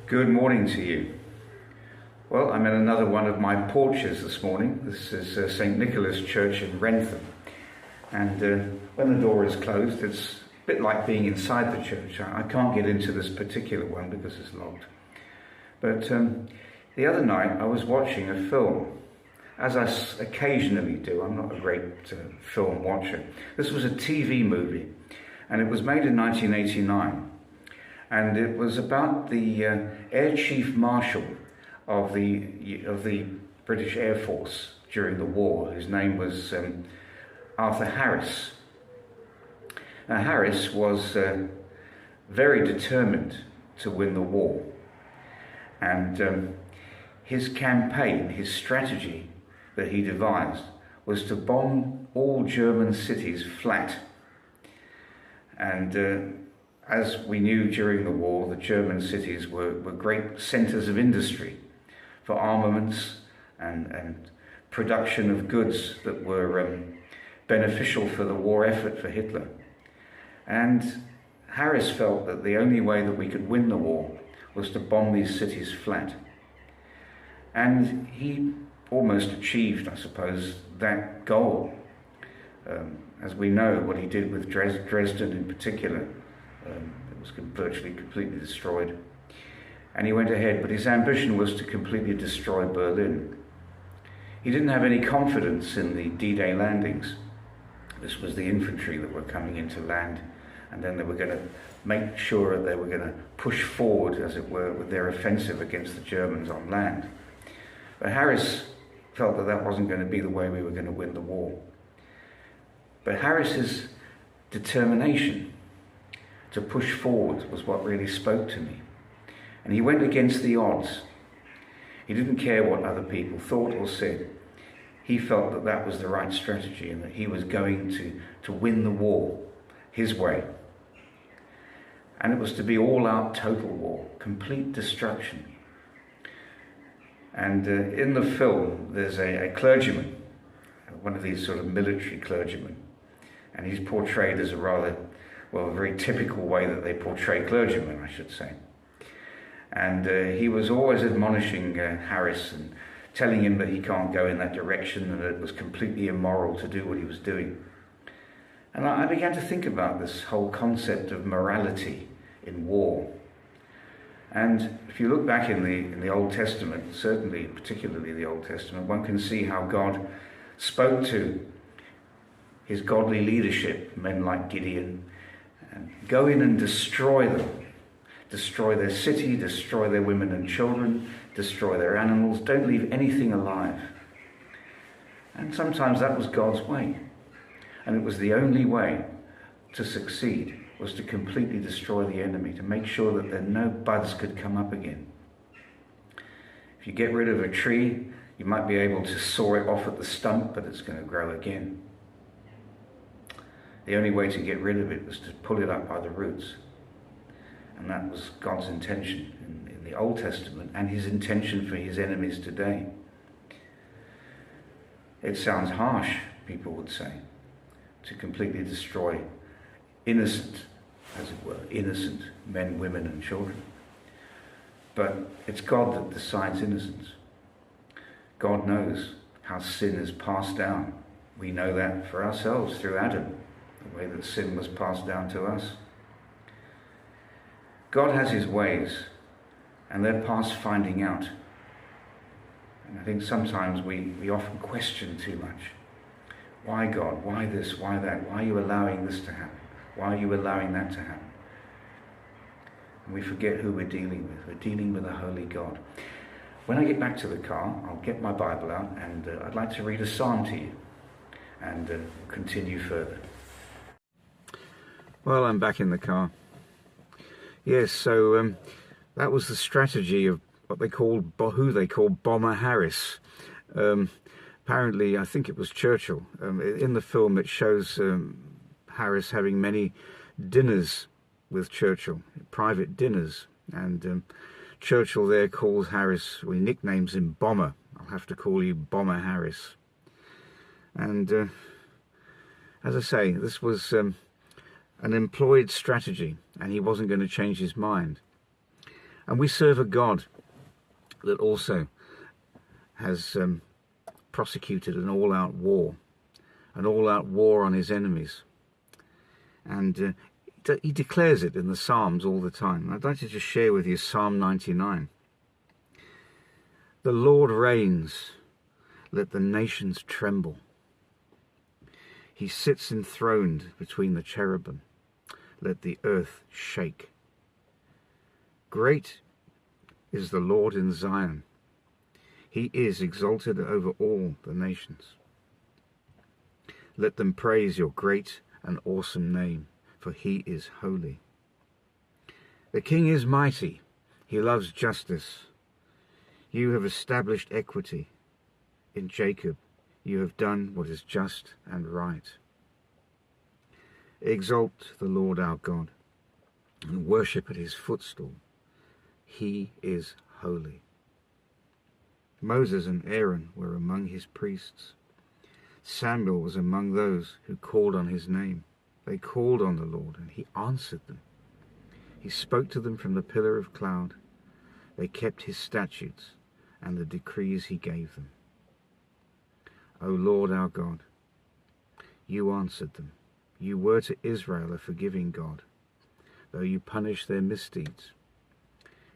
Good morning to you. Well, I'm in another one of my porches this morning. This is St. Nicholas Church in Wrentham. And when the door is closed, it's a bit like being inside the church. I can't get into this particular one because it's locked. But the other night I was watching a film, as I occasionally do. I'm not a great film watcher. This was a TV movie, and it was made in 1989. And it was about the Air Chief Marshal of the British Air Force during the war. His name was Arthur Harris. Now, Harris was very determined to win the war. And his campaign, his strategy that he devised was to bomb all German cities flat. And as we knew during the war, the German cities were great centres of industry for armaments and production of goods that were beneficial for the war effort for Hitler. And Harris felt that the only way that we could win the war was to bomb these cities flat. And he almost achieved, I suppose, that goal. As we know, what he did with Dresden in particular, it was virtually completely destroyed. And he went ahead, but his ambition was to completely destroy Berlin. He didn't have any confidence in the D-Day landings. This was the infantry that were coming into land, and then they were going to make sure that they were going to push forward, as it were, with their offensive against the Germans on land. But Harris felt that that wasn't going to be the way we were going to win the war. But Harris's determination to push forward was what really spoke to me. And he went against the odds. He didn't care what other people thought or said. He felt that that was the right strategy and that he was going to win the war his way. And it was to be all-out total war, complete destruction. And in the film, there's a clergyman, one of these sort of military clergymen, and he's portrayed as a very typical way that they portray clergymen, I should say. And he was always admonishing Harris and telling him that he can't go in that direction and that it was completely immoral to do what he was doing. And I began to think about this whole concept of morality in war. And if you look back in the Old Testament, certainly, particularly the Old Testament, one can see how God spoke to his godly leadership, men like Gideon, and go in and destroy them. Destroy their city, destroy their women and children, destroy their animals, don't leave anything alive. And sometimes that was God's way. And it was the only way to succeed, was to completely destroy the enemy, to make sure that no buds could come up again. If you get rid of a tree, you might be able to saw it off at the stump, but it's going to grow again. The only way to get rid of it was to pull it up by the roots. And that was God's intention in the Old Testament, and his intention for his enemies today. It sounds harsh, people would say, to completely destroy innocent, as it were, innocent men, women and children. But it's God that decides innocence. God knows how sin is passed down. We know that for ourselves through Adam, the way that sin was passed down to us. God has his ways, and they're past finding out. And I think sometimes we often question too much. Why God? Why this? Why that? Why are you allowing this to happen? Why are you allowing that to happen? And we forget who we're dealing with. We're dealing with a holy God. When I get back to the car, I'll get my Bible out, and I'd like to read a psalm to you, and continue further. Well, I'm back in the car. Yes, so that was the strategy of what they called, who they called Bomber Harris. Apparently, I think it was Churchill. In the film, it shows Harris having many dinners with Churchill, private dinners. And Churchill there calls Harris, he nicknames him Bomber. I'll have to call you Bomber Harris. And as I say, this was an employed strategy, and he wasn't going to change his mind. And we serve a God that also has prosecuted an all-out war on his enemies. And he declares it in the Psalms all the time. I'd like to just share with you Psalm 99. The Lord reigns, let the nations tremble. He sits enthroned between the cherubim, let the earth shake. Great is the Lord in Zion. He is exalted over all the nations. Let them praise your great and awesome name, for he is holy. The King is mighty. He loves justice. You have established equity. In Jacob, you have done what is just and right. Exalt the Lord our God and worship at his footstool. He is holy. Moses and Aaron were among his priests. Samuel was among those who called on his name. They called on the Lord, and he answered them. He spoke to them from the pillar of cloud. They kept his statutes and the decrees he gave them. O Lord our God, you answered them. You were to Israel a forgiving God, though you punish their misdeeds.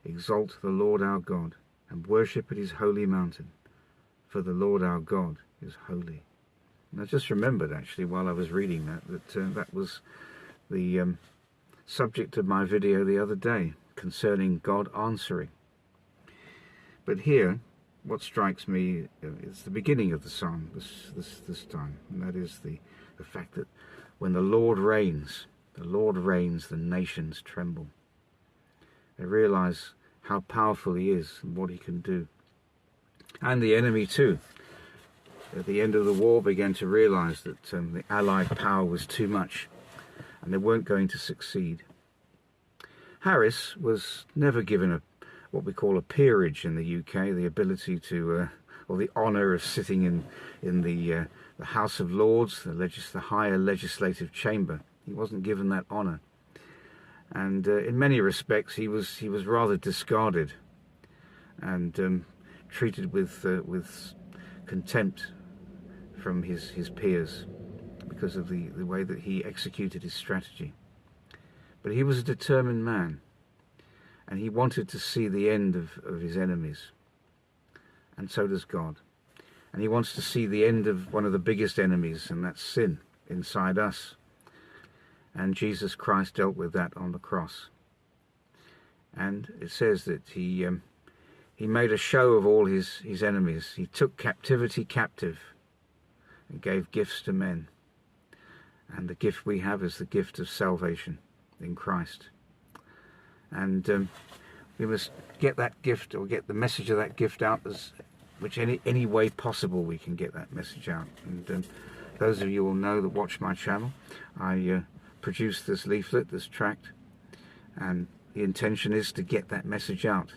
Exalt the Lord our God and worship at his holy mountain, for the Lord our God is holy. And I just remembered, actually, while I was reading that was the subject of my video the other day concerning God answering. But here, what strikes me is the beginning of the psalm this time, and that is the fact that when the Lord reigns, the nations tremble. They realize how powerful he is and what he can do. And the enemy too, at the end of the war, began to realize that the Allied power was too much and they weren't going to succeed. Harris was never given what we call a peerage in the UK, the ability to, or the honour of sitting in the House of Lords, the higher legislative chamber. He wasn't given that honour. And in many respects, he was rather discarded and treated with contempt from his peers because of the way that he executed his strategy. But he was a determined man, and he wanted to see the end of his enemies. And so does God. And he wants to see the end of one of the biggest enemies, and that's sin inside us. And Jesus Christ dealt with that on the cross. And it says that he made a show of all his enemies. He took captivity captive and gave gifts to men. And the gift we have is the gift of salvation in Christ. And we must get that gift, or get the message of that gift out any way possible we can get that message out. And those of you will know that watch my channel, I produce this leaflet, this tract, and the intention is to get that message out,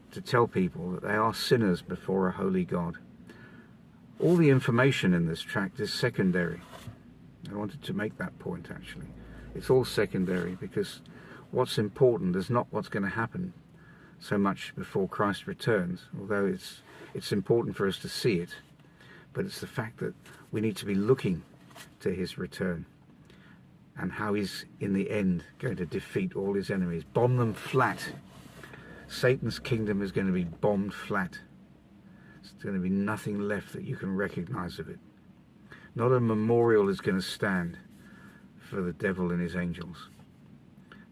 to tell people that they are sinners before a holy God. All the information in this tract is secondary. I wanted to make that point, actually. It's all secondary, because what's important is not what's going to happen so much before Christ returns, although it's important for us to see it, but it's the fact that we need to be looking to his return and how he's in the end going to defeat all his enemies, bomb them flat. Satan's kingdom is going to be bombed flat. There's going to be nothing left that you can recognize of it. Not a memorial is going to stand for the devil and his angels.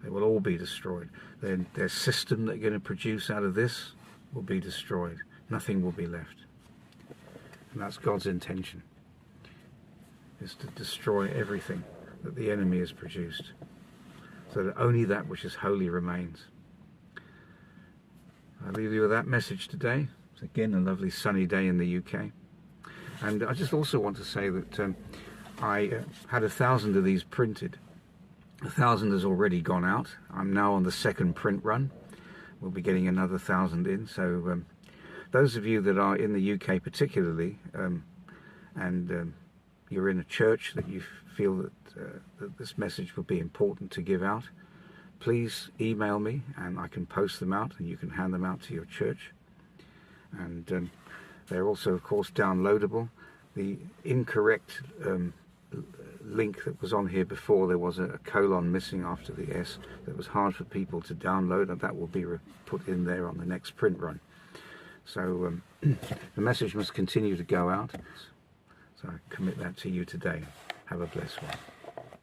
They will all be destroyed. Their system they're going to produce out of this will be destroyed. Nothing will be left. And that's God's intention, is to destroy everything that the enemy has produced, so that only that which is holy remains. I leave you with that message today. It's again a lovely sunny day in the UK. And I just also want to say that I had 1,000 of these printed. 1,000 has already gone out. I'm now on the second print run. We'll be getting another 1,000 in. So those of you that are in the UK particularly, and you're in a church that you feel that this message would be important to give out, please email me and I can post them out and you can hand them out to your church. And they're also, of course, downloadable. The incorrect link that was on here before, there was a colon missing after the S that was hard for people to download, and that will be put in there on the next print run. So the message must continue to go out. So I commit that to you today. Have a blessed one.